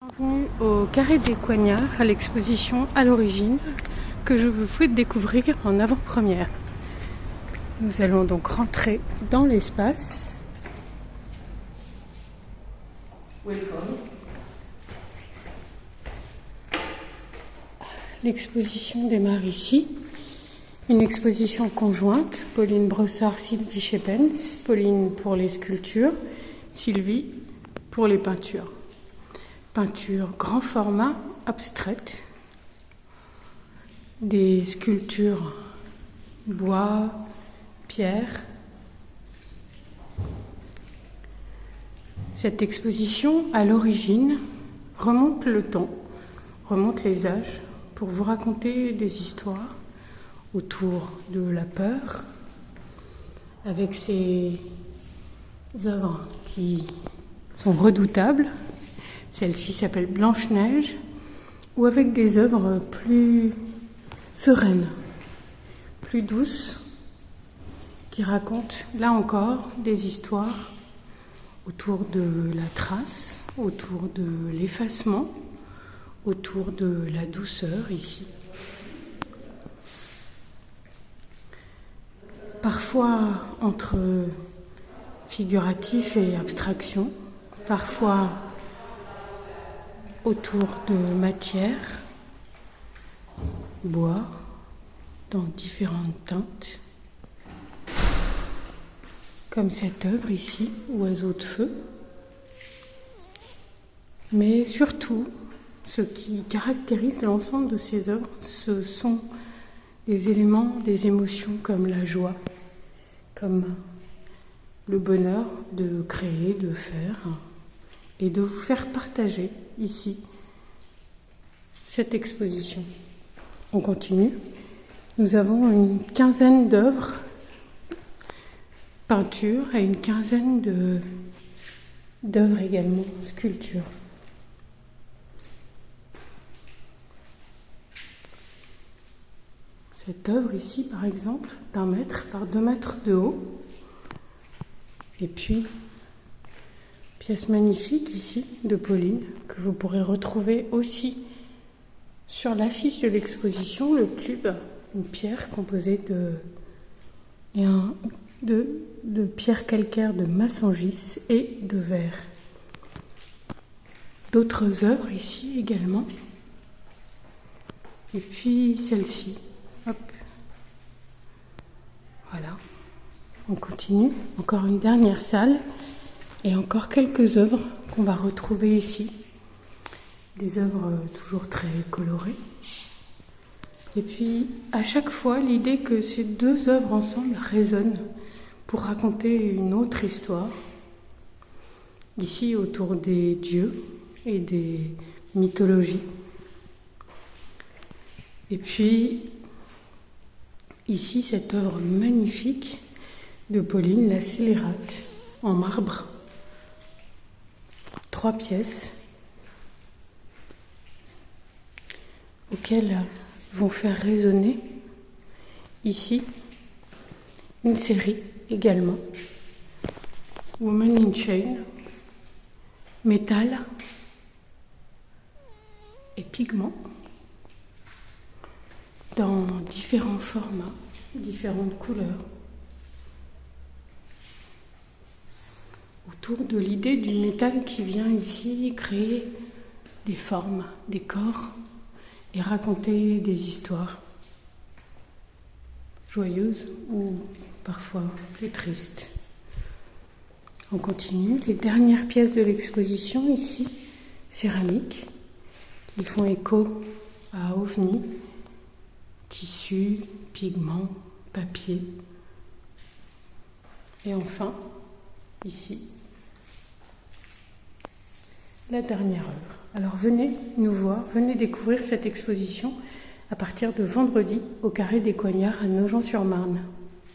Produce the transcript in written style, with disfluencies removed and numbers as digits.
Bienvenue au Carré des Coignards à l'exposition à l'origine que je vous souhaite découvrir en avant-première. Nous allons donc rentrer dans l'espace. Welcome. L'exposition démarre ici. Une exposition conjointe, Pauline Brossard, Sylvie Schepens, Pauline pour les sculptures, Sylvie pour les peintures. Peinture grand format, abstraite, des sculptures bois, pierre. Cette exposition, à l'origine, remonte le temps, remonte les âges, pour vous raconter des histoires autour de la peur, avec ces œuvres qui sont redoutables. Celle-ci s'appelle Blanche-Neige, ou avec des œuvres plus sereines, plus douces, qui racontent, là encore, des histoires autour de la trace, autour de l'effacement, autour de la douceur ici. Parfois entre figuratif et abstraction, parfois autour de matière, bois, dans différentes teintes, comme cette œuvre ici, Oiseau de feu. Mais surtout, ce qui caractérise l'ensemble de ces œuvres, ce sont des éléments, des émotions comme la joie, comme le bonheur de créer, de faire, et de vous faire partager ici cette exposition. On continue. Nous avons une quinzaine d'œuvres, peintures, et une quinzaine d'œuvres également, sculptures. Cette œuvre ici, par exemple, d'1 mètre par 2 mètres de haut, et puis pièce magnifique ici de Pauline, que vous pourrez retrouver aussi sur l'affiche de l'exposition, le cube, une pierre composée de pierres calcaires de Massangis et de verre. D'autres œuvres ici également. Et puis celle-ci. Hop. Voilà. On continue. Encore une dernière salle. Et encore quelques œuvres qu'on va retrouver ici. Des œuvres toujours très colorées. Et puis, à chaque fois, l'idée que ces deux œuvres ensemble résonnent pour raconter une autre histoire. Ici, autour des dieux et des mythologies. Et puis, ici, cette œuvre magnifique de Pauline, la Scélérate, en marbre. 3 pièces auxquelles vont faire résonner ici une série également. Woman in Chain, métal et pigments dans différents formats, différentes couleurs. Autour de l'idée du métal qui vient ici créer des formes, des corps et raconter des histoires joyeuses ou parfois plus tristes. On continue. Les dernières pièces de l'exposition ici, céramiques, qui font écho à ovnis, tissus, pigments, papier. Et enfin, ici, la dernière œuvre. Alors venez nous voir, venez découvrir cette exposition à partir de vendredi au Carré des Coignards à Nogent-sur-Marne.